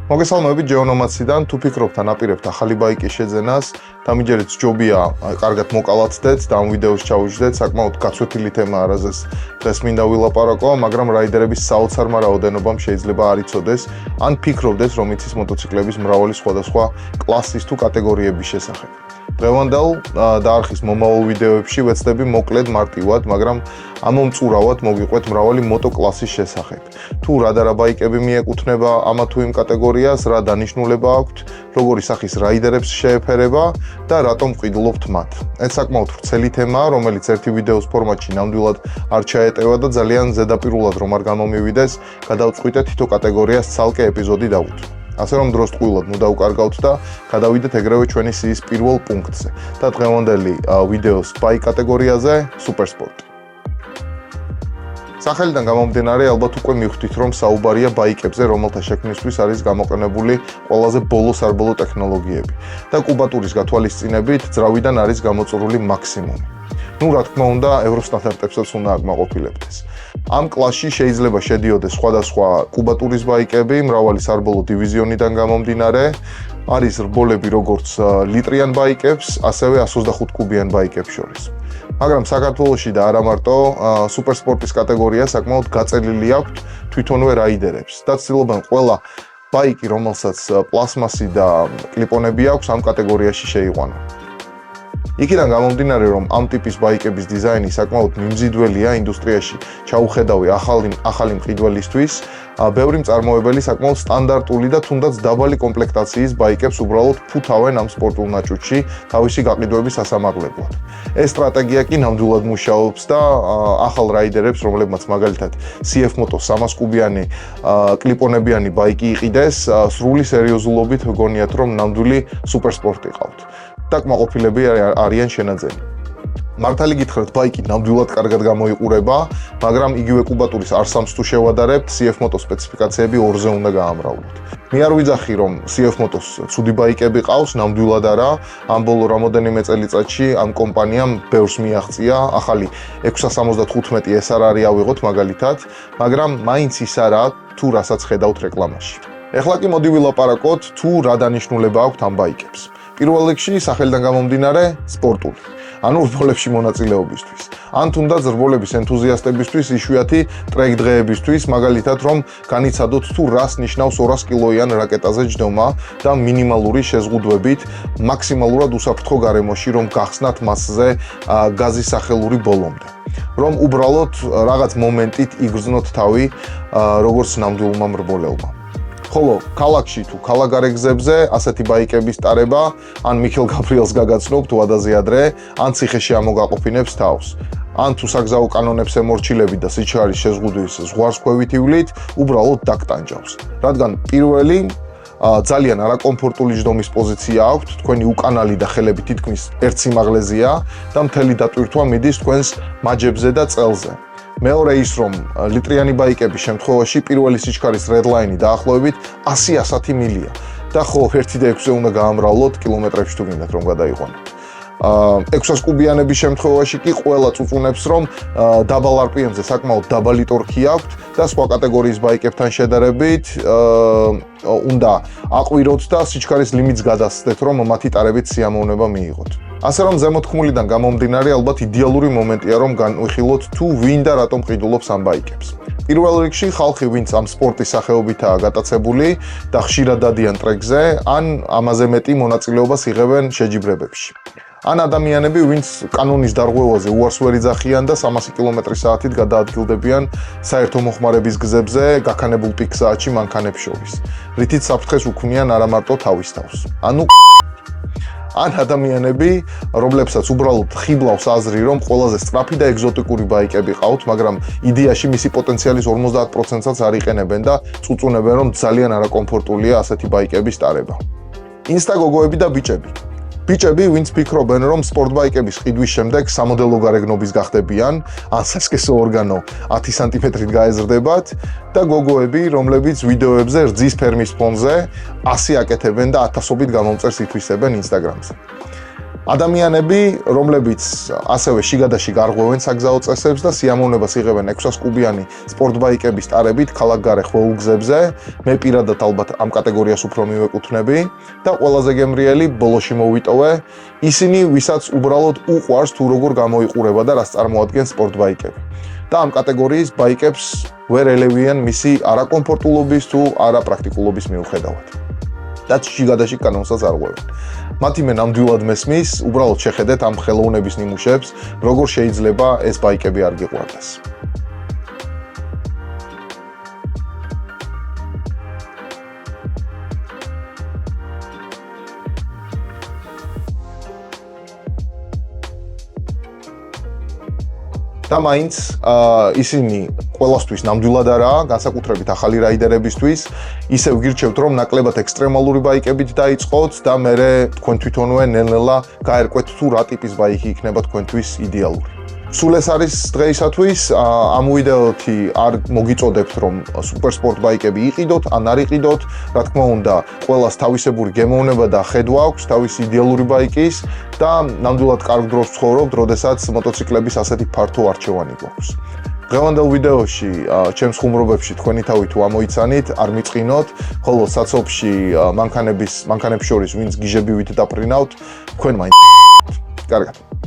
მოგესალმებით ჯეონომაციდან, თუ ფიქრობთ ანაპირებთ ახალი ბაიკის შეძენას, დამიჯერეთ ჯობია, კარგად მოკალათდეთ და ამ ვიდეოს ჩავიჯდეთ, საკმაოდ გაცვეთილი თემა არაზეს დღეს მინდა ვილაპარაკო, მაგრამ რაიდერების საოცარმა რაოდენობამ შეიძლება არ იცოდეს, ან ფიქრობდეთ, რომ იცის მოტოციკლების მრავალი სხვადასხვა კლასის თუ კატეგორიების შესახებ. დღევანდელ დაარხის მომავალ ვიდეოებში ვეცდები მოკლედ მარტივად, მაგრამ ამომწურავად მოგიყვეთ მრავალი მოტოკლასის შესახებ. თუ რა და რა ბაიკები მიეკუთვნება ამა თუ იმ კატეგორიას, რა დანიშნულება აქვთ, როგორი სახის რაიდერებს შეეფერება და რატომ ვყიდულობთ მათ. ეს საკმაოდ ვრცელი თემაა, რომელიც ერთი ვიდეოს ფორმატში ნამდვილად არ ჩაეტევა და ძალიან ზედაპირულად რომ არ გამომივიდეს, გადავწყვიტეთ თითო კატეგორიას ცალკე ეპიზოდი დავუთმოთ. ასე რომ დროს ტყუილად ნუ დავუკარგავთ და გადავიდეთ ეგრევე ჩვენი სიის პირველ პუნქტზე და დღევანდელი ვიდეოს ბაიკ კატეგორიაზე სუპერსპორტი. სახელიდან გამომდინარე ალბათ უკვე მივხვდით რომ საუბარია ბაიკებზე, რომელთა შექმნისთვის არის გამოყენებული ყველაზე ბოლოს-არბოლო ტექნოლოგიები და კუბატურის გათვალისწინებით ძრავიდან არის გამოწვეული მაქსიმუმი. ნუ რა თქმა უნდა ევროსტანდარტებსაც უნდა აკმაყოფილებდეს. ამ კლასში შეიძლება შედიოდეს სხვადასხვა კუბატურის ბაიკები, მრავალი სარბოლო დივიზიონიდან გამომდინარე, არის რბოლები როგორც ლიტრიან ბაიკებს, ასევე 125 კუბიან ბაიკებს შორის. მაგრამ საქართველოში და არა მარტო სუპერსპორტის კატეგორია საკმაოდ გაწელილი აქვთ თვითონვე რაიდერებს და ცდილობენ ყველა ბაიკი, რომელსაც პლასმასი და კლიპონები აქვს, ამ კატეგორიაში შეიყვანონ. იქიდან გამომდინარე, რომ ამ ტიპის ბაიკების დიზაინი საკმაოდ მიმზიდველია ინდუსტრიაში, ჩაუხედავი ახალი მყიდველისთვის, ბევრი მწარმოებელი საკმაოდ სტანდარტული და თუნდაც დაბალი კომპლექტაციის ბაიკებს უბრალოდ ფუთავენ ამ სპორტულ ნაჭუჭში თავისი გაყიდვების სასამაღლებლად. ეს სტრატეგია კი ნამდვილად მუშაობს და ახალ რაიდერებს, რომლებმაც მაგალითად CF Moto 300 კუბიანი კლიპონებიანი ბაიკი იყიდეს, სრული სერიოზულობით გონიათ, რომ ნამდვილი სუპერსპორტი ყავთ. და კმაყოფილები არიან შენაძენი. მართალი გითხრათ, ბაიკი ნამდვილად კარგად გამოიყურება, მაგრამ იგივე კუბატურის R3-ს თუ შევადარებთ, CF Moto სპეციფიკაციები ორზე უნდა გაამრავლოთ. მე არ ვიძახი, რომ CF Moto-ს ცუდი ბაიკები ყავს, ნამდვილად არა. ამ ბოლო რამოდენიმე წელიწადში ამ კომპანიამ ბევრს მიაღწია, ახალი 675 SRR-ი ავიღოთ მაგალითად, მაგრამ მაინც ის არა, თუ რასაც ხედავთ რეკლამაში. ეხლა კი მოდი ვილაპარაკოთ, თუ რა დანიშნულება აქვთ ამ ბაიკებს. პირველ რიგში სახელიდან გამომდინარე სპორტული, ანუ რბოლებში მონაწილეობისთვის. ან თუნდაც რბოლების ენთუზიასტებისთვის იშვიათი ტრეკ დღეებისთვის, მაგალითად რომ განიცადოთ თუ რას ნიშნავს 200 კილოიან რაკეტაზე ჯდომა და მინიმალური შეზღუდვებით მაქსიმალურად უსაფრთხო გარემოში რომ გახსნათ მასზე გაზის სახელური ბოლომდე. რომ უბრალოდ რაღაც მომენტით იგრძნოთ თავი როგორც ნამდვილმა რბოლელმა. ხოლო ქალაქში თუ ქალაქგარეგზებზე ასეთი ბაიკების ტარება ან მიხელ გაბრიელს გაგაცნობთ ვადაზე ადრე, ან ციხეში ამოგაყოფინებს თავს. ან თუ საგზაო კანონებს ემორჩილებით და სიჩქარის შეზღუდვის ზღვარს ქვევით ივლით, უბრალოდ დაგტანჯავს. რადგან პირველი ძალიან არაკომფორტული ჯდომის პოზიცია აქვთ, თქვენი უკანალი და ხელები თითქმის ერთ სიმაღლეზეა და მთელი დატვირთვა მიდის თქვენს მაჯებზე და წელზე. მეორე ის, რომ ლიტრიანი ბაიკების შემთხვევაში პირველი სიჩქარის redline დაახლოებით 100-110 მილია და ხო 1.6-ზე უნდა გაამრავლოთ კილომეტრებში თუ გინდათ რომ გადაიყვანოთ. 600 კუბიანების შემთხვევაში კი ყველა წუწუნებს, რომ დაბალ RPM-ზე საკმაოდ დაბალი ტორქი აქვთ და სხვა კატეგორიის ბაიკებთან შედარებით უნდა აყვიროთ და სიჩქარის ლიმიტს გადასცდეთ, რომ მათი ტარებით სიამოვნება მიიღოთ. ასე რომ ზემოთქმულიდან გამომდინარე ალბათ იდეალური მომენტია რომ განვიხილოთ თუ ვინ და რატომ ყიდულობს ამ ბაიკებს. პირველ რიგში ხალხი, ვინც ამ სპორტის სახეობითაა გატაცებული და ხშირად დადიან ტრეკზე, ან ამაზე მეტი მონაწილეობას იღებენ შეჯიბრებებში. ან ადამიანები, ვინც კანონის დარღვევაზე უარს ვერ იძახიან და 300 კმ/სთ-ით გადაადგილდებიან საერთო მოხმარების გზებზე გაქანებულ პიკ საათში მანქანებს შორის, რითიც საფრთხეს უქმნიან არა მარტო თავის თავს. ან ადამიანები, რომლებსაც უბრალოდ ხიბლავს აზრი, რომ ყველაზე სწრაფი და ეგზოტიკური ბაიკები ყავთ, მაგრამ იდეაში მისი პოტენციალის 50%-საც არ იყენებენ და წუწუნებენ, რომ ძალიან არაკომფორტულია ასეთი ბაიკების ტარება. ინსტა გოგოები და ბიჭები. ბიჭები, ვინც ფიქრობენ, რომ სპორტ ბაიკების ყიდვის შემდეგ სამოდელო გარეგნობის გახდებიან, ან სასქესო ორგანო 10 სანტიმეტრით გაეზრდებათ და გოგოები, რომლებიც ვიდეოებზე რძის ფერმის ფონზე 100 აკეთებენ და 1000-ობით გამომწერს ითვისებენ Instagram-ზე. ადამიანები, რომლებიც ასევე შიგადაში გარღვევენ საგზაო წესებს და სიამოვნებას იღებენ 600 კუბიანი სპორტბაიკების ტარებით ქალაქგარე ხვეულგზებზე, მე პირადად ალბათ ამ კატეგორიას უფრო მივეკუთვნები და ყველაზე გემრიელი ბოლოში მოვიტოვე ისინი, ვისაც უბრალოდ უყვარს თუ როგორ გამოიყურება და რას წარმოადგენს სპორტბაიკები. და ამ კატეგორიის ბაიკებს ვერ ელევიან მისი არაკომფორტულობის თუ არაპრაქტიკულობის მიუხედავად. და შიგადაში კანონსაც არ ღვევენ. მათი მე ნამდვილად მესმის, უბრალოდ შეხედეთ ამ ხელოვნების ნიმუშებს, როგორ შეიძლება ეს ბაიკები არ გიყვარდეს. და მაინც ისინი ყველასთვის ნამდვილად არაა, განსაკუთრებით ახალი რაიდერებისთვის, ისევ გირჩევთ, რომ ნაკლებად ექსტრემალური ბაიკებით დაიწყოთ და მერე თქვენ თვითონვე ნელ-ნელა გაერკვეთ თუ რა ტიპის ბაიკი იქნება თქვენთვის იდეალური. სულ ეს არის დღეისათვის, ამ ვიდეოთი არ მოგიწოდებთ, რომ სუპერ სპორტ ბაიკები იყიდოთ, ან არ იყიდოთ, რა თქმა უნდა, ყველას თავისებური გემოვნება და ხედვა აქვს თავისი იდეალური ბაიკის და ნამდვილად კარგ დროს ცხოვრობთ, როდესაც მოტოციკლების ასეთი ფართო არჩევანი გვაქვს. დღევანდელ ვიდეოში ჩემს ხუმრობებში თქვენი თავი თუ ამოიცანით, არ მიწყინოთ, ხოლო საცობში მანქანებს შორის ვინც გიჟებივით დაფრინავთ, თქვენ მაინც კარგად.